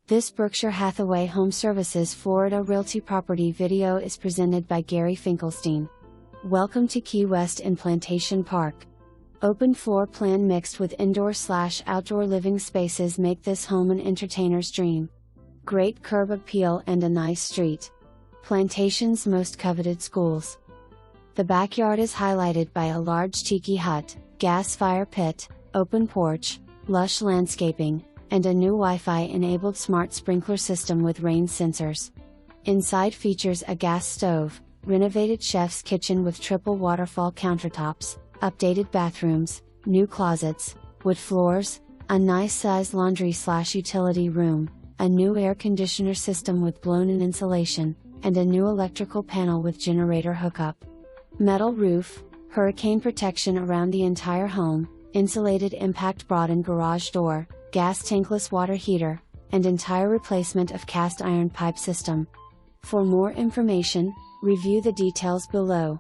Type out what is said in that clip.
This Berkshire Hathaway HomeServices Florida Realty property video is presented by Gary Finkelstein. Welcome to Key West in Plantation Park. Open floor plan mixed with indoor/outdoor living spaces make this home an entertainer's dream. Great curb appeal and a nice street. Plantations' most coveted schools. The backyard is highlighted by a large tiki hut, gas fire pit, open porch, lush landscaping, and a new Wi-Fi-enabled smart sprinkler system with rain sensors. Inside features a gas stove, renovated chef's kitchen with triple waterfall countertops, updated bathrooms, new closets, wood floors, a nice-sized laundry/utility room, a new air conditioner system with blown-in insulation, and a new electrical panel with generator hookup. Metal roof, hurricane protection around the entire home, insulated impact Broten garage door, gas tankless water heater, and entire replacement of cast iron pipe system. For more information, review the details below.